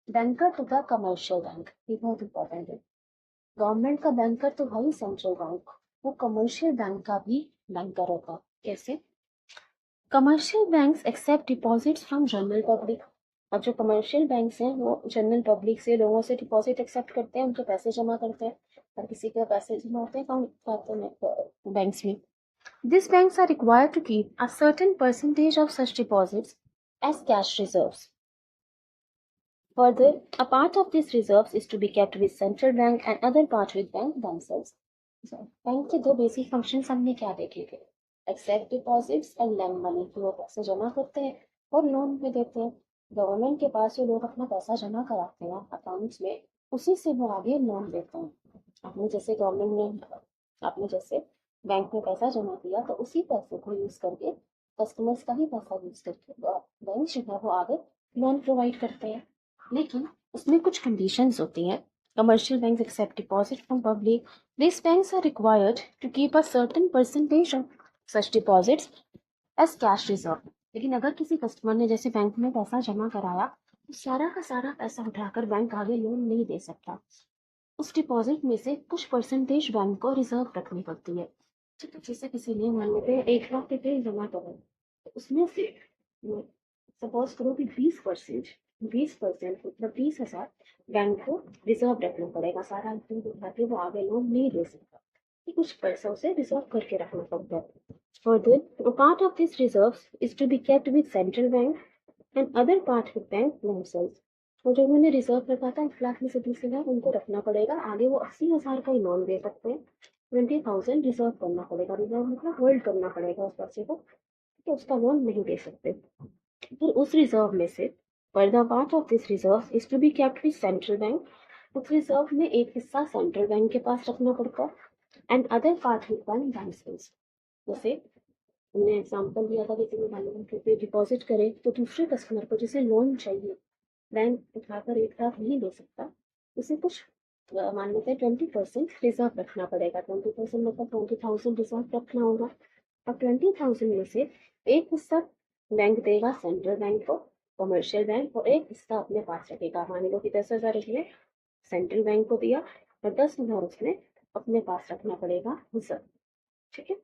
Banker to the commercial bank, ये बहुत important है। गवर्नमेंट का बैंकर तो है ही सेंट्रल बैंक, वो कमर्शियल बैंक का भी बैंकर होगा। कैसे? Commercial banks accept deposits from general public. अब जो कमर्शियल बैंक्स हैं वो जनरल पब्लिक से, लोगों से डिपॉजिट एक्सेप्ट करते हैं, उनके पैसे जमा करते हैं। हर किसी के पैसे जमा होते हैं अकाउंट खाते में, बैंक्स में। These banks are required to keep a certain percentage of such deposits as cash reserves. Further, a part of these reserves is to be kept with central bank and other part with bank themselves. So, bank के दो basic functions हमने क्या देखे थे? Accept deposits and lend money, कि वो पैसे जमा करते हैं और लोन पे देते हैं। गवर्नमेंट के पास जो लोग अपना पैसा जमा कराते हैं अकाउंट्स में, उसी से वो आगे लोन देते हैं। आपने जैसे बैंक में पैसा जमा किया, तो उसी पैसे को यूज करके, कस्टमर्स का ही पैसा यूज करके बैंक जो है वो आगे लोन प्रोवाइड करते हैं। लेकिन उसमें कुछ कंडीशंस होती हैं। Commercial banks accept deposit from public. These banks are required to keep a certain percentage of such deposits as cash reserve. लेकिन अगर किसी कस्टमर ने जैसे बैंक में पैसा जमा कराया, तो सारा का सारा पैसा उठाकर बैंक आगे लोन नहीं दे सकता। उस डिपॉजिट में से कुछ परसेंटेज बैंक को रिजर्व रखनी पड़ती है। ठीक है, जैसे किसी ने मान लेते हैं 1 लाख रुपए जमा करे, तो उसमें से सपोज करो कि 20% मतलब 20,000 बैंक को रिजर्व रखना पड़ेगा। सारा इतना उठा के वो आगे लोन नहीं दे सकता, कि कुछ पैसा उसे रिजर्व करके रखना पड़ता है। Further, a part of these reserves is to be kept with central bank and other part with bank themselves. तो जो उन्होंने रिजर्व रखा था 1 लाख में से 20,000 उनको रखना पड़ेगा, आगे वो 80,000 का ही लोन दे सकते हैं। 20,000 रिजर्व करना पड़ेगा, रिजर्व मतलब होल्ड करना पड़ेगा उस पैसे को, तो उसका लोन नहीं दे सकते। फिर उस रिजर्व में से, पर the part of this reserve is to be kept with central bank, उस रिजर्व में एक हिस्सा सेंट्रल बैंक के पास रखना पड़ता है and other part with bank banks. जैसे हमने एग्जांपल दिया था, किसी ने 1 लाख रुपए डिपॉजिट करे, तो दूसरे कस्टमर को जिसे लोन चाहिए, बैंक उठाकर 1 लाख नहीं दे सकता, उसे कुछ मान लेते हैं 20% रिजर्व रखना पड़ेगा। 20% मतलब 20,000 रिजर्व रखना होगा। अब 20,000 में से एक हिस्सा बैंक देगा सेंट्रल बैंक को, कमर्शियल बैंक, और एक हिस्सा अपने पास रखेगा। मान लो कि 10,000 उसने सेंट्रल बैंक को दिया और 10,000 उसने अपने पास रखना पड़ेगा रिजर्व। ठीक है,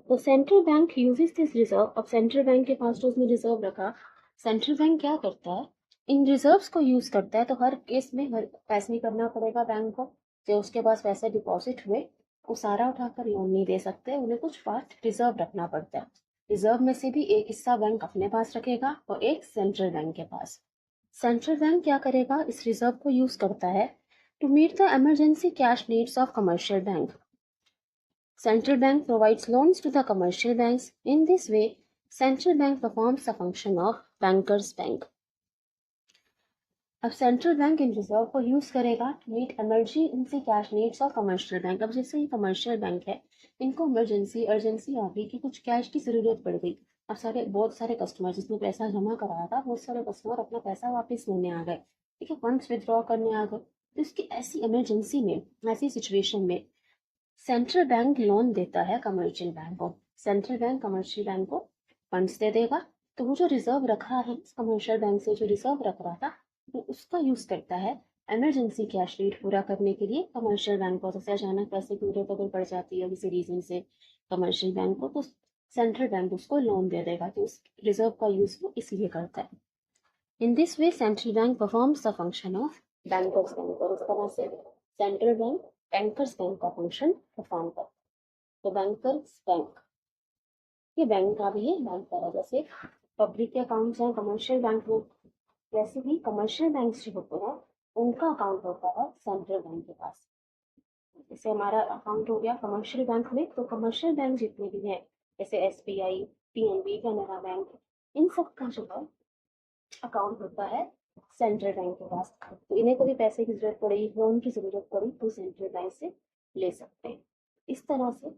तो central bank uses this reserve. अब सेंट्रल बैंक के पास जो उसने रिजर्व रखा, सेंट्रल बैंक क्या करता है, इन रिजर्व्स को यूज करता है। तो हर केस में हर पैसे नहीं करना पड़ेगा बैंक को, जो उसके पास पैसे डिपॉजिट हुए वो सारा उठाकर लोन नहीं दे सकते, उन्हें कुछ पार्ट रिजर्व रखना पड़ता है। रिजर्व में से भी एक हिस्सा बैंक अपने पास रखेगा और एक सेंट्रल बैंक के पास। सेंट्रल बैंक क्या करेगा, इस रिजर्व को यूज करता है to meet the emergency cash needs of commercial bank. Central bank provides loans to the commercial banks. In this way, central bank performs the function of banker's bank. अब central bank इन reserve को use करेगा to meet emergency cash needs of commercial bank. अब जैसे ये commercial bank है, इनको emergency urgency आ गई कि कुछ कैश की जरूरत पड़ गई। अब बहुत सारे कस्टमर जिसने पैसा जमा कराया था, बहुत सारे कस्टमर अपना पैसा वापस लेने आ गए, ठीक है, फंड्स विड्रॉ करने आ गए। तो इसकी ऐसी इमरजेंसी में, ऐसी सिचुएशन में सेंट्रल बैंक लोन देता है कमर्शियल बैंक को। सेंट्रल बैंक कमर्शियल बैंक को फंड्स दे देगा, तो वो जो रिजर्व रखा है कमर्शियल बैंक से, जो रिजर्व रख रहा था, वो उसका यूज करता है इमरजेंसी कैश नीड पूरा करने के लिए कमर्शियल बैंक को। जैसे अचानक पैसे की जरूरत अगर पड़ जाती है किसी रीजन से कमर्शियल बैंक को, तो सेंट्रल बैंक उसको लोन दे देगा। तो उस रिजर्व का यूज वो इसलिए करता है। In this way central bank performs the function of bankers bank, और इस तरह से सेंट्रल बैंक बैंकर्स बैंक का फंक्शन परफॉर्म करता है। तो बैंकर्स बैंक, ये बैंक का भी है, बैंकर है। जैसे पब्लिक के अकाउंट्स हैं कमर्शियल बैंक में, वैसे ही कमर्शियल बैंक जो होते हैं उनका अकाउंट होता है सेंट्रल बैंक के पास। जैसे हमारा अकाउंट हो गया कमर्शियल बैंक में, तो कमर्शियल बैंक जितने भी हैं, जैसे SBI, PNB, कैनरा बैंक, इन सब का जो है अकाउंट होता है सेंट्रल बैंक के पास। तो इन्हें कभी पैसे की जरूरत पड़ी, लोन की जरूरत पड़ी, तो सेंट्रल बैंक से ले सकते हैं। इस तरह से